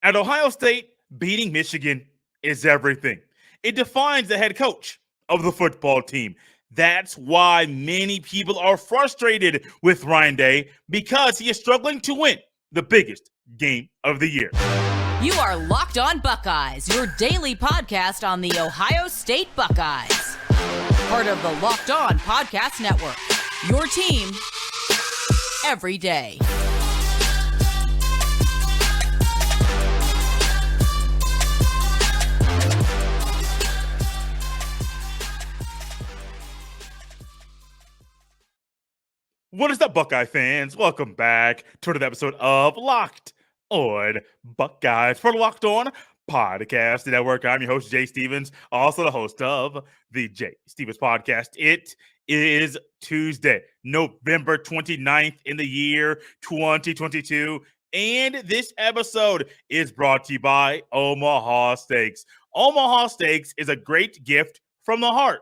At Ohio State, beating Michigan is everything. It defines the head coach of the football team. That's why many people are frustrated with Ryan Day because he is struggling to win the biggest game of the year. You are Locked On Buckeyes, your daily podcast on the Ohio State Buckeyes. Part of the Locked On Podcast Network, your team every day. What is up, Buckeye fans? Welcome back to another episode of Locked On Buckeyes for the Locked On Podcast Network. I'm your host, Jay Stevens, also the host of the Jay Stevens Podcast. It is Tuesday, November 29th in the year 2022, and this episode is brought to you by Omaha Steaks. Omaha Steaks is a great gift from the heart.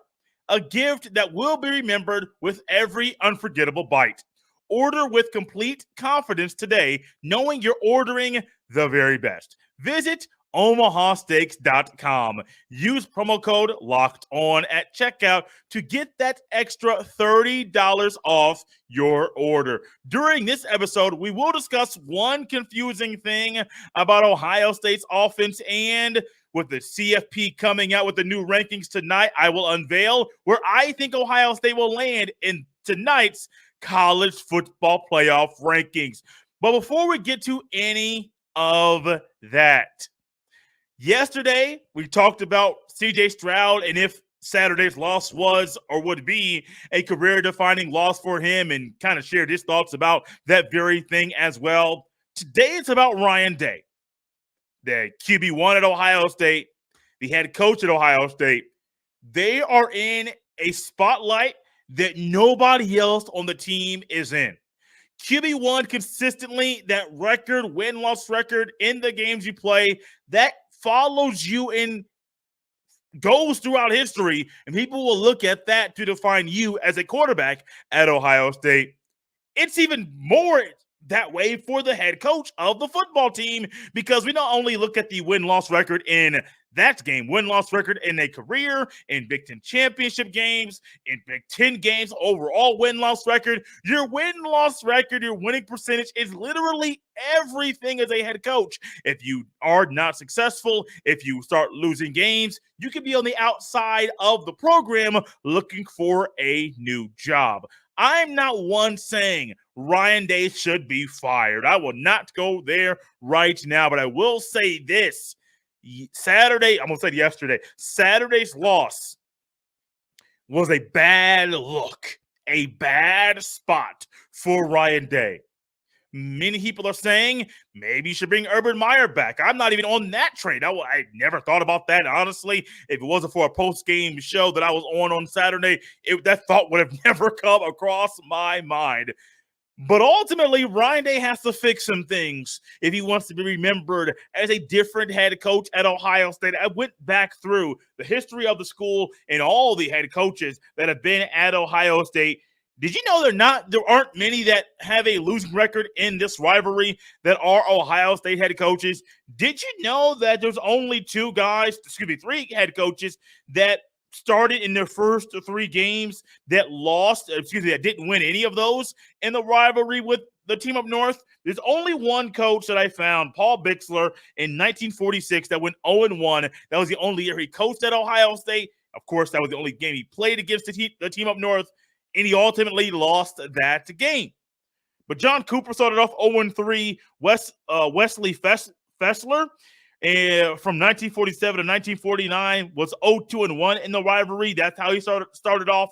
A gift that will be remembered with every unforgettable bite. Order with complete confidence today, knowing you're ordering the very best. Visit omahasteaks.com. Use promo code LOCKEDON at checkout to get that extra $30 off your order. During this episode, we will discuss one confusing thing about Ohio State's offense, and with the CFP coming out with the new rankings tonight, I will unveil where I think Ohio State will land in tonight's college football playoff rankings. But before we get to any of that, yesterday we talked about C.J. Stroud and if Saturday's loss was or would be a career-defining loss for him, and kind of shared his thoughts about that very thing as well. Today it's about Ryan Day, the QB1 at Ohio State, the head coach at Ohio State. They are in a spotlight that nobody else on the team is in. QB1 consistently, that record, win-loss record in the games you play, that follows you and goes throughout history, and people will look at that to define you as a quarterback at Ohio State. It's even more that way for the head coach of the football team, because we not only look at the win-loss record in that game, win-loss record in a career, in Big Ten championship games, in Big Ten games, overall win-loss record. Your win-loss record, your winning percentage is literally everything as a head coach. If you are not successful, if you start losing games, you can be on the outside of the program looking for a new job. I'm not one saying Ryan Day should be fired. I will not go there right now, but I will say this. Saturday's loss was a bad look, a bad spot for Ryan Day. Many people are saying maybe you should bring Urban Meyer back. I'm not even on that train. I never thought about that, honestly. If it wasn't for a post-game show that I was on Saturday, that thought would have never come across my mind. But ultimately, Ryan Day has to fix some things if he wants to be remembered as a different head coach at Ohio State. I went back through the history of the school and all the head coaches that have been at Ohio State. Did you know there aren't many that have a losing record in this rivalry that are Ohio State head coaches? Did you know that there's only three head coaches that started in their first 3 games that didn't win any of those in the rivalry with the team up north? There's only one coach that I found, Paul Bixler, in 1946 that went 0-1. That was the only year he coached at Ohio State. Of course, that was the only game he played against the team up north, and he ultimately lost that game. But John Cooper started off 0-3. Wesley Fessler, from 1947 to 1949, was 0-2-1 in the rivalry. That's how he started off.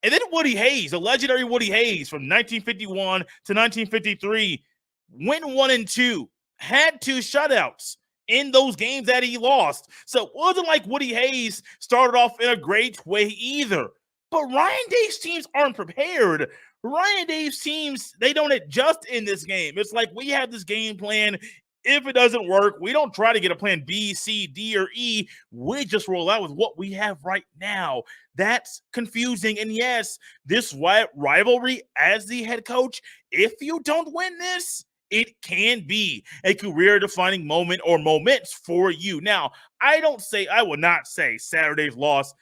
And then Woody Hayes, the legendary Woody Hayes, from 1951 to 1953, went 1-2, had 2 shutouts in those games that he lost. So it wasn't like Woody Hayes started off in a great way either. But Ryan Day's teams aren't prepared. Ryan Day's teams, they don't adjust in this game. It's like we have this game plan. If it doesn't work, we don't try to get a plan B, C, D, or E. We just roll out with what we have right now. That's confusing. And yes, this rivalry as the head coach, if you don't win this, It can be a career-defining moment or moments for you. Now, I will not say Saturday's loss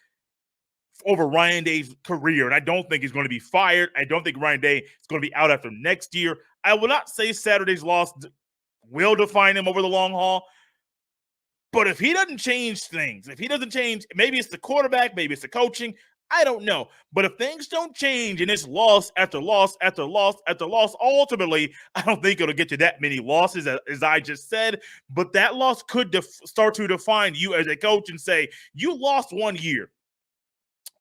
over Ryan Day's career, and I don't think he's going to be fired. I don't think Ryan Day is going to be out after next year. I will not say Saturday's loss will define him over the long haul. But if he doesn't change things, if he doesn't change, maybe it's the quarterback, maybe it's the coaching, I don't know. But if things don't change and it's loss after loss after loss after loss, ultimately, I don't think it'll get to that many losses as I just said. But that loss could start to define you as a coach and say, you lost 1 year.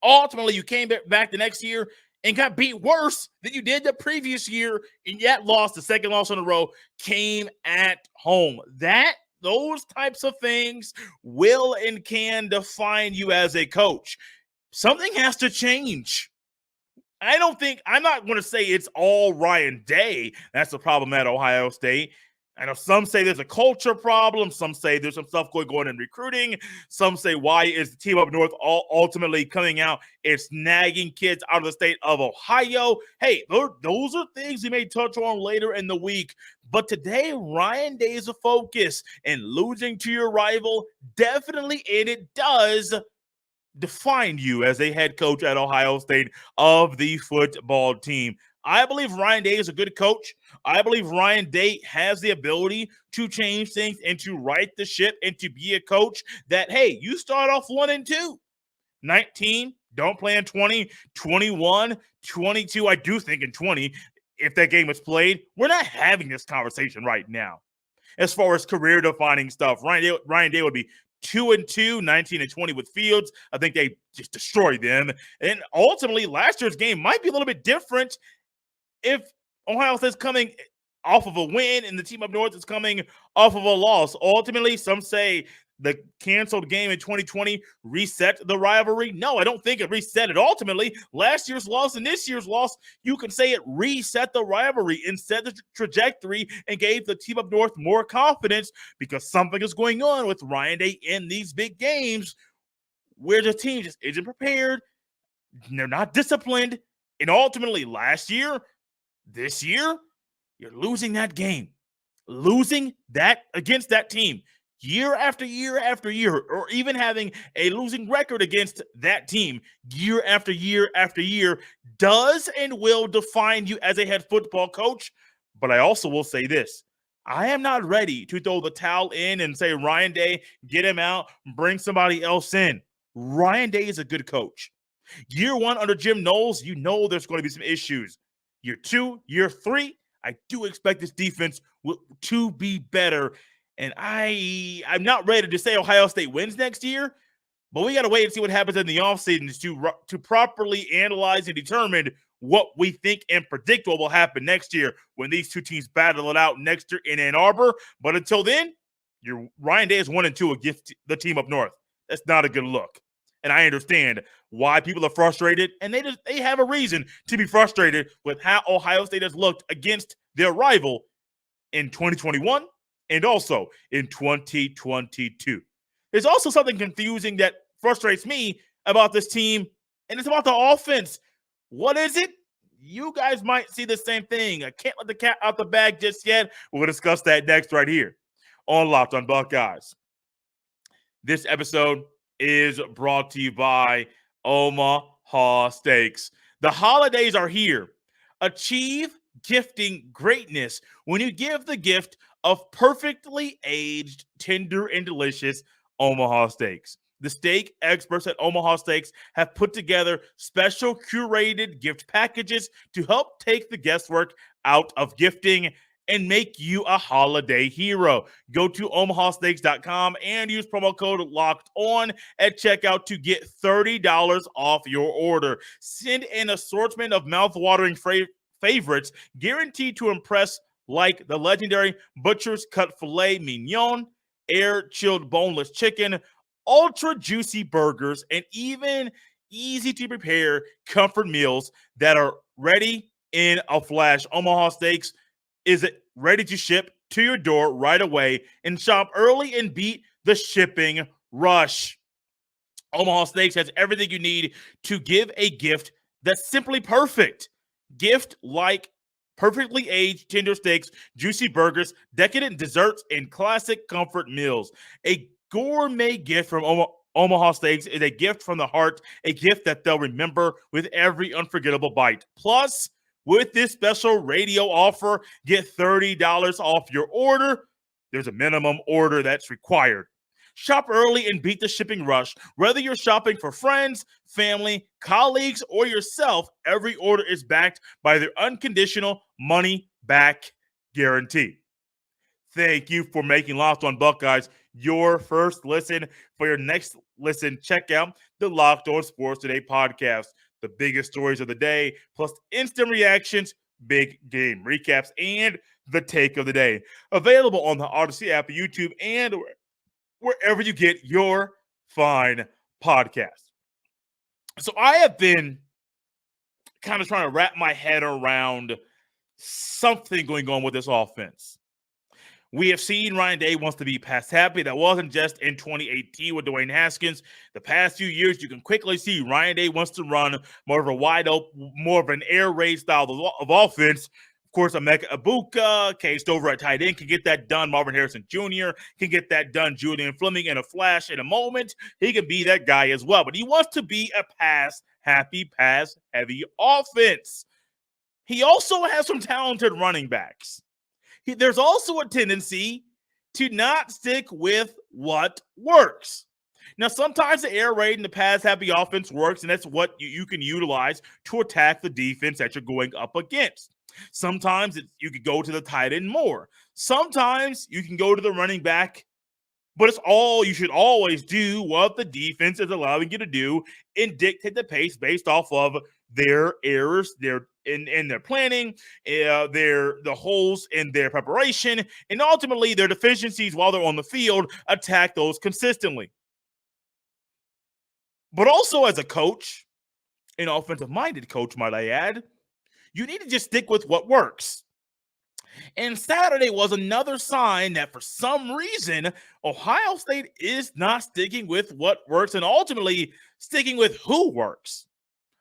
Ultimately, you came back the next year and got beat worse than you did the previous year. And yet lost, the second loss in a row, came at home. Those types of things will and can define you as a coach. Something has to change. I'm not going to say it's all Ryan Day that's the problem at Ohio State. I know some say there's a culture problem. Some say there's some stuff going on in recruiting. Some say, why is the team up north ultimately coming out and snagging kids out of the state of Ohio? Hey, those are things we may touch on later in the week. But today, Ryan Day is a focus, and losing to your rival definitely, and it does define you as a head coach at Ohio State of the football team. I believe Ryan Day is a good coach. I believe Ryan Day has the ability to change things and to right the ship and to be a coach that, hey, you start off 1-2, 19, don't play in 20, 21, 22. I do think in 20, if that game is played, we're not having this conversation right now. As far as career-defining stuff, Ryan Day would be 2-2, 19-20 with Fields. I think they just destroyed them. And ultimately, last year's game might be a little bit different if Ohio State's coming off of a win and the team up north is coming off of a loss. Ultimately, some say the canceled game in 2020 reset the rivalry. No, I don't think it reset it. Ultimately, last year's loss and this year's loss, you can say it reset the rivalry and set the trajectory and gave the team up north more confidence because something is going on with Ryan Day in these big games where the team just isn't prepared. They're not disciplined. And ultimately, this year, you're losing that game. Losing that against that team year after year after year, or even having a losing record against that team year after year after year does and will define you as a head football coach. But I also will say this. I am not ready to throw the towel in and say, Ryan Day, get him out, bring somebody else in. Ryan Day is a good coach. Year 1 under Jim Knowles, you know there's going to be some issues. Year 2, year 3, I do expect this defense to be better. And I'm not ready to say Ohio State wins next year, but we got to wait and see what happens in the offseason to properly analyze and determine what we think and predict what will happen next year when these two teams battle it out next year in Ann Arbor. But until then, your Ryan Day is 1-2 against the team up north. That's not a good look. And I understand why people are frustrated, and they have a reason to be frustrated with how Ohio State has looked against their rival in 2021 and also in 2022. There's also something confusing that frustrates me about this team, and it's about the offense. What is it? You guys might see the same thing. I can't let the cat out the bag just yet. We'll discuss that next right here on Locked on Buckeyes. This episode is brought to you by Omaha Steaks. The holidays are here. Achieve gifting greatness when you give the gift of perfectly aged, tender, and delicious Omaha Steaks. The steak experts at Omaha Steaks have put together special curated gift packages to help take the guesswork out of gifting and make you a holiday hero. Go to omahasteaks.com and use promo code LOCKEDON at checkout to get $30 off your order. Send an assortment of mouth-watering favorites guaranteed to impress, like the legendary Butcher's Cut Filet Mignon, air-chilled boneless chicken, ultra-juicy burgers, and even easy-to-prepare comfort meals that are ready in a flash. Omaha Steaks is ready to ship to your door right away, and shop early and beat the shipping rush. Omaha Steaks has everything you need to give a gift that's simply perfect. Gift like Perfectly aged tender steaks, juicy burgers, decadent desserts, and classic comfort meals. A gourmet gift from Omaha Steaks is a gift from the heart, a gift that they'll remember with every unforgettable bite. Plus, with this special radio offer, get $30 off your order. There's a minimum order that's required. Shop early and beat the shipping rush. Whether you're shopping for friends, family, colleagues, or yourself, every order is backed by their unconditional money back guarantee. Thank you for making Locked On Buckeyes your first listen. For your next listen, check out the Locked On Sports Today podcast. The biggest stories of the day, plus instant reactions, big game recaps, and the take of the day. Available on the Odyssey app, YouTube, and wherever you get your fine podcast. So I have been kind of trying to wrap my head around something going on with this offense. We have seen Ryan Day wants to be pass happy. That wasn't just in 2018 with Dwayne Haskins. The past few years, you can quickly see Ryan Day wants to run more of a wide open, more of an air raid style of offense. Of course, Emeka Egbuka, cased over at tight end, can get that done. Marvin Harrison Jr. can get that done. Julian Fleming in a flash, in a moment. He can be that guy as well. But he wants to be a pass-happy, pass-heavy offense. He also has some talented running backs. There's also a tendency to not stick with what works. Now, sometimes the air raid and the pass-happy offense works, and that's what you can utilize to attack the defense that you're going up against. Sometimes you could go to the tight end more. Sometimes you can go to the running back, but you should always do what the defense is allowing you to do and dictate the pace based off of their errors, in their planning, the holes in their preparation, and ultimately their deficiencies while they're on the field. Attack those consistently. But also as a coach, an offensive-minded coach, might I add, you need to just stick with what works. And Saturday was another sign that for some reason, Ohio State is not sticking with what works and ultimately sticking with who works.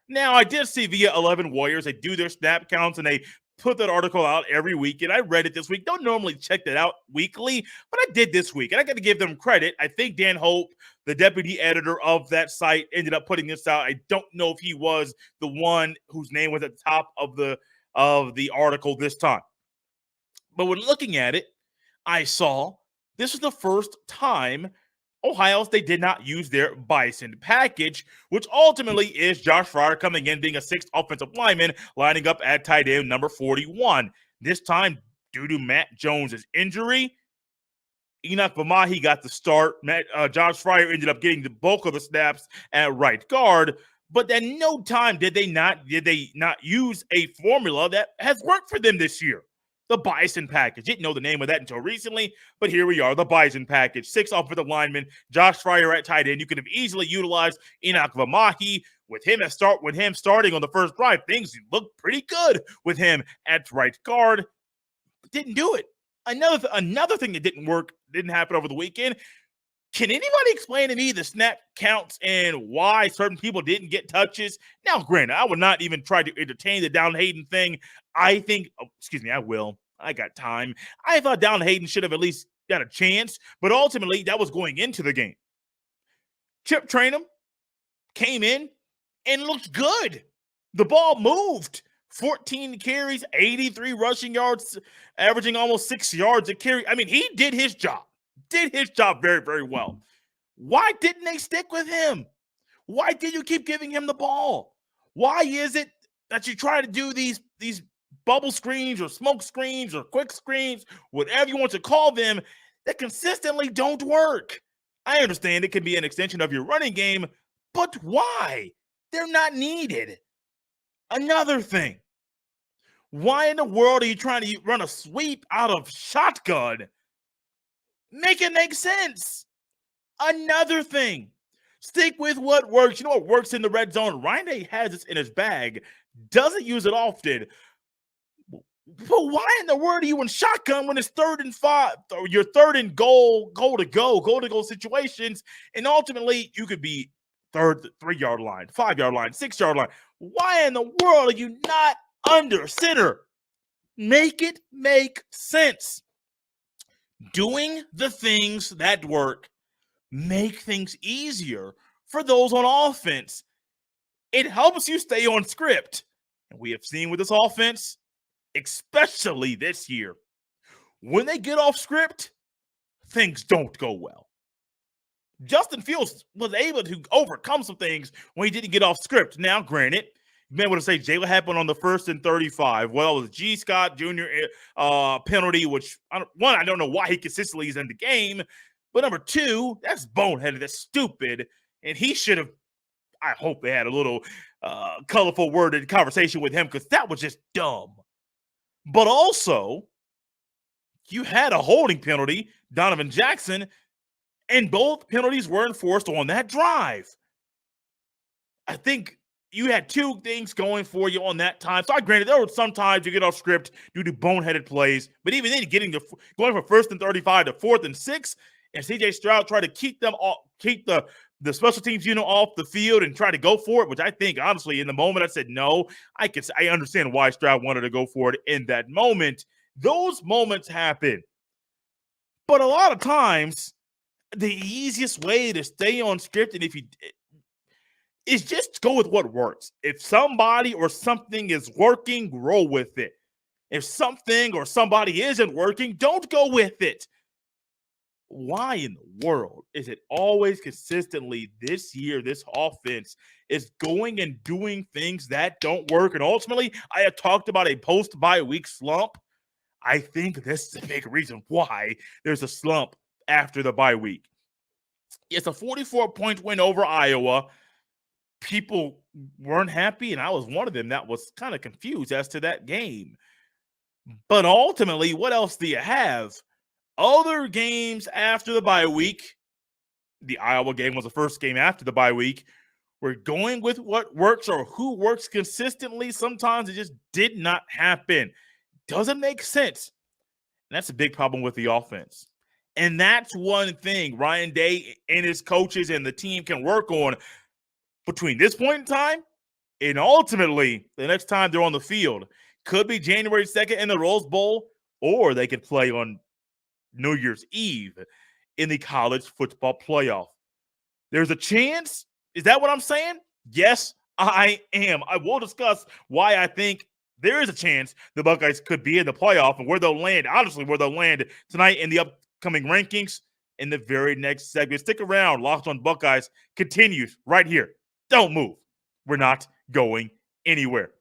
Now, I did see via 11 Warriors, they do their snap counts and they put that article out every week. And I read it this week. Don't normally check that out weekly, but I did this week. And I got to give them credit. I think Dan Hope, the deputy editor of that site, ended up putting this out. I don't know if he was the one whose name was at the top of the article this time. But when looking at it, I saw this was the first time Ohio State did not use their Bison package, which ultimately is Josh Fryer coming in, being a sixth offensive lineman, lining up at tight end number 41. This time, due to Matt Jones' injury, Enoch Vamahi got the start. Josh Fryer ended up getting the bulk of the snaps at right guard. But at no time did they not use a formula that has worked for them this year. The Bison package. Didn't know the name of that until recently, but here we are, the Bison package. 6 offensive linemen, Josh Fryer at tight end. You could have easily utilized Enoch Vamahi. With him starting on the first drive, things looked pretty good with him at right guard. Didn't do it. Another thing that didn't happen over the weekend. Can anybody explain to me the snap counts and why certain people didn't get touches? Now, granted, I would not even try to entertain the Down Hayden thing. I will. I got time. I thought Down Hayden should have at least got a chance, but ultimately that was going into the game. Chip Trainum came in and looked good. The ball moved. 14 carries, 83 rushing yards, averaging almost 6 yards a carry. I mean, he did his job. Very, very well. Why didn't they stick with him? Why did you keep giving him the ball? Why is it that you try to do these bubble screens or smoke screens or quick screens, whatever you want to call them, that consistently don't work? I understand it can be an extension of your running game, but why? They're not needed. Another thing, why in the world are you trying to run a sweep out of shotgun? Make it make sense. Another thing, stick with what works. You know what works in the red zone? Ryan Day has this in his bag, doesn't use it often. But why in the world are you in shotgun when it's 3rd and 5, or you're 3rd and goal to go situations, and ultimately you could be 3-yard line, 5-yard line, 6-yard line. Why in the world are you not under center? Make it make sense. Doing the things that work make things easier for those on offense. It helps you stay on script. And we have seen with this offense, especially this year, when they get off script, things don't go well. Justin Fields was able to overcome some things when he didn't get off script. Now, granted, you've been able to say Jalen happened on the 1st and 35. Well, it was G. Scott Jr. Penalty, which, I don't know why he consistently is in the game. But number two, that's boneheaded. That's stupid. And he should have, I hope they had a little colorful worded conversation with him because that was just dumb. But also, you had a holding penalty, Donovan Jackson, and both penalties were enforced on that drive. I think you had two things going for you on that time. So I granted there were some times you get off script due to boneheaded plays, but even then going from 1st and 35 to 4th and 6, and CJ Stroud tried to keep the special teams unit off the field and try to go for it, which I think honestly in the moment I said no. I understand why Stroud wanted to go for it in that moment. Those moments happen. But a lot of times the easiest way to stay on script is just go with what works. If somebody or something is working, roll with it. If something or somebody isn't working, don't go with it. Why in the world is it always consistently this year, this offense is going and doing things that don't work? And ultimately, I have talked about a post-bye week slump. I think this is a big reason why there's a slump after the bye week. It's a 44-point win over Iowa. People weren't happy, and I was one of them that was kind of confused as to that game. But ultimately, what else do you have? Other games after the bye week, the Iowa game was the first game after the bye week. We're going with what works or who works consistently. Sometimes it just did not happen. Doesn't make sense. And that's a big problem with the offense. And that's one thing Ryan Day and his coaches and the team can work on between this point in time and ultimately the next time they're on the field. Could be January 2nd in the Rose Bowl, or they could play on New Year's Eve in the college football playoff. There's a chance. Is that what I'm saying? Yes, I am. I will discuss why I think there is a chance the Buckeyes could be in the playoff and where they'll land, honestly, where they'll land tonight in the upcoming rankings in the very next segment. Stick around. Locked on Buckeyes continues right here. Don't move. We're not going anywhere.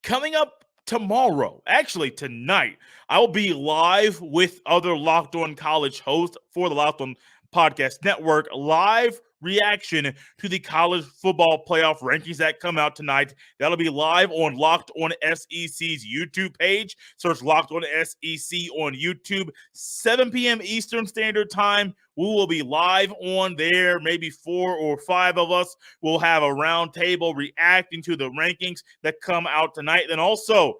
Coming up tomorrow, actually tonight, I will be live with other Locked On College hosts for the Locked On Podcast Network. Live reaction to the college football playoff rankings that come out tonight. That'll be live on Locked On SEC's YouTube page. Search Locked On SEC on YouTube. 7 p.m. Eastern Standard Time. We will be live on there. Maybe 4 or 5 of us will have a round table reacting to the rankings that come out tonight. Then also,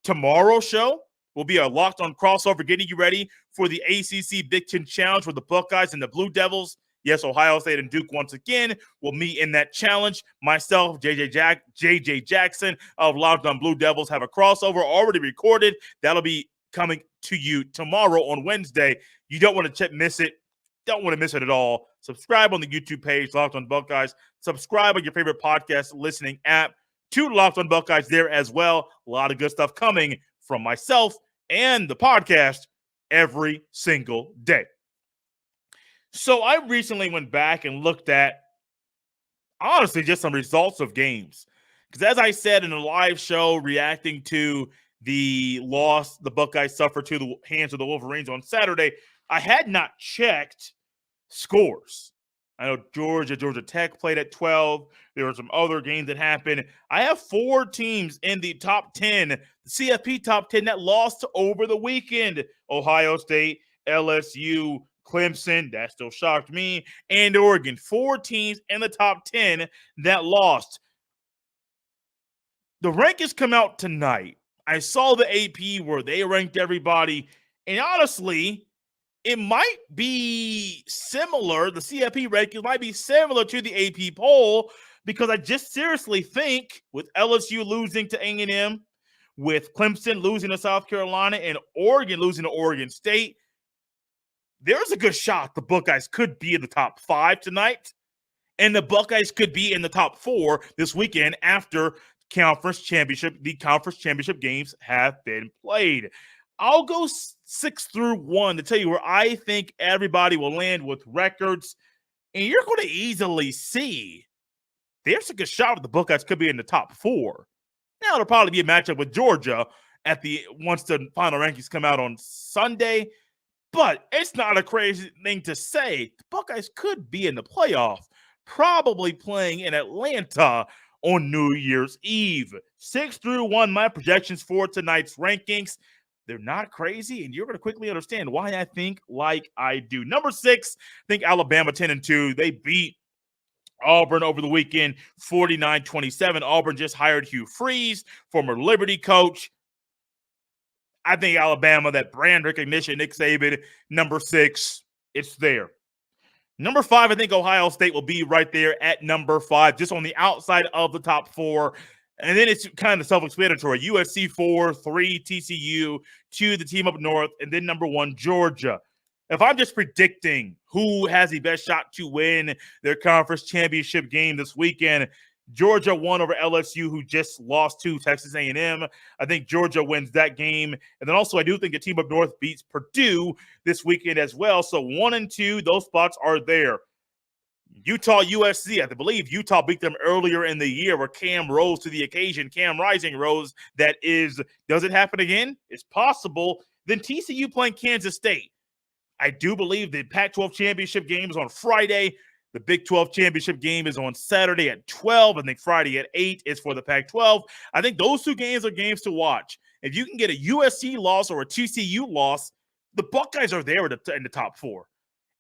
tomorrow's show will be a Locked On crossover, getting you ready for the ACC Big Ten Challenge for the Buckeyes and the Blue Devils. Yes, Ohio State and Duke once again will meet in that challenge. Myself, JJ Jackson of Locked On Blue Devils have a crossover already recorded. That'll be coming to you tomorrow on Wednesday. You don't want to miss it. Don't want to miss it at all. Subscribe on the YouTube page, Locked On Buckeyes. Subscribe on your favorite podcast listening app to Locked On Buckeyes there as well. A lot of good stuff coming from myself and the podcast every single day. So I recently went back and looked at, honestly, just some results of games. Because as I said in a live show reacting to the loss the Buckeyes suffered to the hands of the Wolverines on Saturday, I had not checked scores. I know Georgia Tech played at 12. There were some other games that happened. I have 4 teams in the top 10, the CFP top 10, that lost over the weekend. Ohio State, LSU, Clemson, that still shocked me, and Oregon. 4 teams in the top 10 that lost. The rankings come out tonight. I saw the AP where they ranked everybody, and honestly, it might be similar. The CFP rankings might be similar to the AP poll, because I just seriously think with LSU losing to A&M, with Clemson losing to South Carolina and Oregon losing to Oregon State, there's a good shot the Buckeyes could be in the top 5 tonight, and the Buckeyes could be in the top 4 this weekend after the conference championship games have been played. I'll go 6 through 1 to tell you where I think everybody will land with records, and you're going to easily see there's a good shot that the Buckeyes could be in the top 4. Now, it'll probably be a matchup with Georgia once the final rankings come out on Sunday, but it's not a crazy thing to say. The Buckeyes could be in the playoff, probably playing in Atlanta on New Year's Eve. 6 through 1, my projections for tonight's rankings. They're not crazy, and you're going to quickly understand why I think like I do. Number 6, I think Alabama 10-2. They beat Auburn over the weekend, 49-27. Auburn just hired Hugh Freeze, former Liberty coach. I think Alabama, that brand recognition, Nick Saban, number 6, it's there. Number 5, I think Ohio State will be right there at number 5, just on the outside of the top 4. And then it's kind of self-explanatory. USC 4, 3 TCU, 2 the team up north, and then number 1 Georgia. If I'm just predicting who has the best shot to win their conference championship game this weekend, Georgia won over LSU, who just lost to Texas A&M. I think Georgia wins that game. And then also I do think the team up north beats Purdue this weekend as well. So 1 and 2, those spots are there. Utah, USC, I believe Utah beat them earlier in the year where Cam rose to the occasion. Cam Rising rose. That is, does it happen again? It's possible. Then TCU playing Kansas State. I do believe the Pac-12 championship game is on Friday. The Big 12 championship game is on Saturday at 12. I think Friday at 8 is for the Pac-12. I think those 2 games are games to watch. If you can get a USC loss or a TCU loss, the Buckeyes are there in the top 4.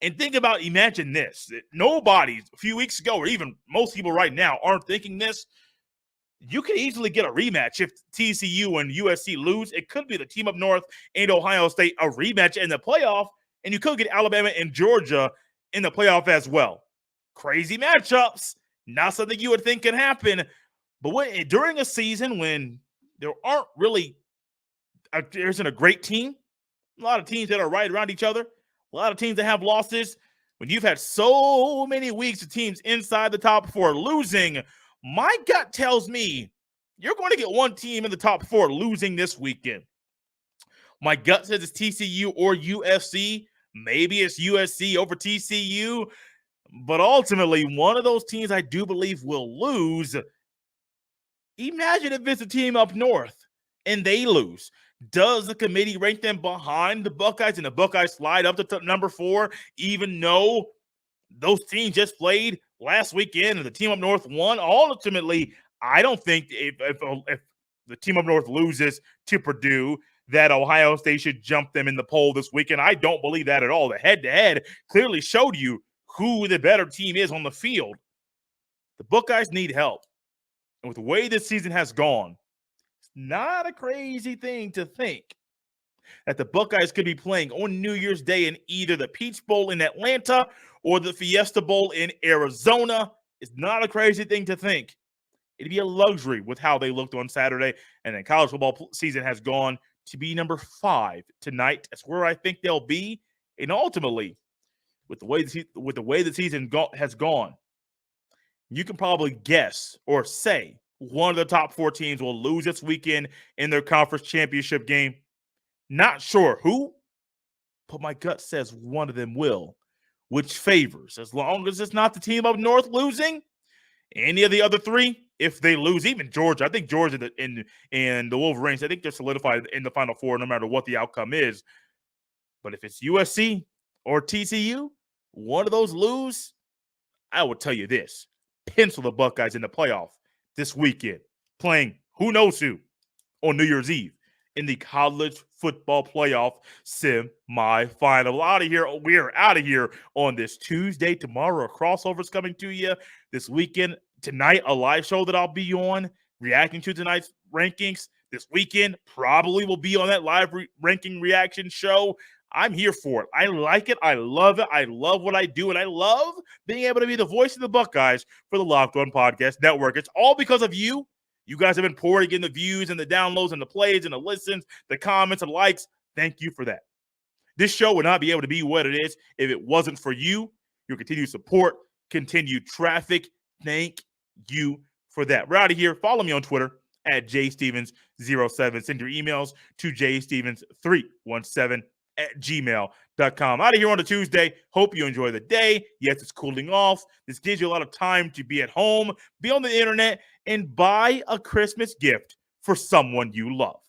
And imagine this. Nobody a few weeks ago, or even most people right now, aren't thinking this. You could easily get a rematch if TCU and USC lose. It could be the team up north and Ohio State a rematch in the playoff, and you could get Alabama and Georgia in the playoff as well. Crazy matchups. Not something you would think can happen. But during a season when there isn't a great team, a lot of teams that are right around each other, a lot of teams that have losses, when you've had so many weeks of teams inside the top 4 losing, my gut tells me you're going to get one team in the top 4 losing this weekend. My gut says it's TCU or USC. Maybe it's USC over TCU. But ultimately, one of those teams I do believe will lose. Imagine if it's a team up north and they lose. Does the committee rank them behind the Buckeyes and the Buckeyes slide up to number 4, even though those teams just played last weekend and the team up north won? Ultimately, I don't think if the team up north loses to Purdue, that Ohio State should jump them in the poll this weekend. I don't believe that at all. The head-to-head clearly showed you who the better team is on the field. The Buckeyes need help. And with the way this season has gone, it's not a crazy thing to think that the Buckeyes could be playing on New Year's Day in either the Peach Bowl in Atlanta or the Fiesta Bowl in Arizona. It's not a crazy thing to think. It'd be a luxury with how they looked on Saturday. And then college football season has gone to be number 5 tonight. That's where I think they'll be. And ultimately, with the way the season has gone, you can probably guess or say one of the top 4 teams will lose this weekend in their conference championship game. Not sure who, but my gut says one of them will, which favors, as long as it's not the team up north losing, any of the other 3, if they lose, even Georgia. I think Georgia and the Wolverines, I think they're solidified in the Final 4 no matter what the outcome is. But if it's USC or TCU, one of those lose, I will tell you this. Pencil the Buckeyes in the playoff this weekend, playing who knows who on New Year's Eve in the college football playoff semifinal. We are out of here on this Tuesday. Tomorrow, a crossover is coming to you. This weekend, tonight, a live show that I'll be on, reacting to tonight's rankings. This weekend, probably will be on that live ranking reaction show. I'm here for it. I like it. I love it. I love what I do, and I love being able to be the voice of the Buckeyes for the Locked On Podcast Network. It's all because of you. You guys have been pouring in the views and the downloads and the plays and the listens, the comments and likes. Thank you for that. This show would not be able to be what it is if it wasn't for you, your continued support, continued traffic. Thank you for that. We're out of here. Follow me on Twitter at jstevens07. Send your emails to jstevens317@gmail.com. Out of here on a Tuesday. Hope you enjoy the day. Yes, it's cooling off. This gives you a lot of time to be at home, be on the internet, and buy a Christmas gift for someone you love.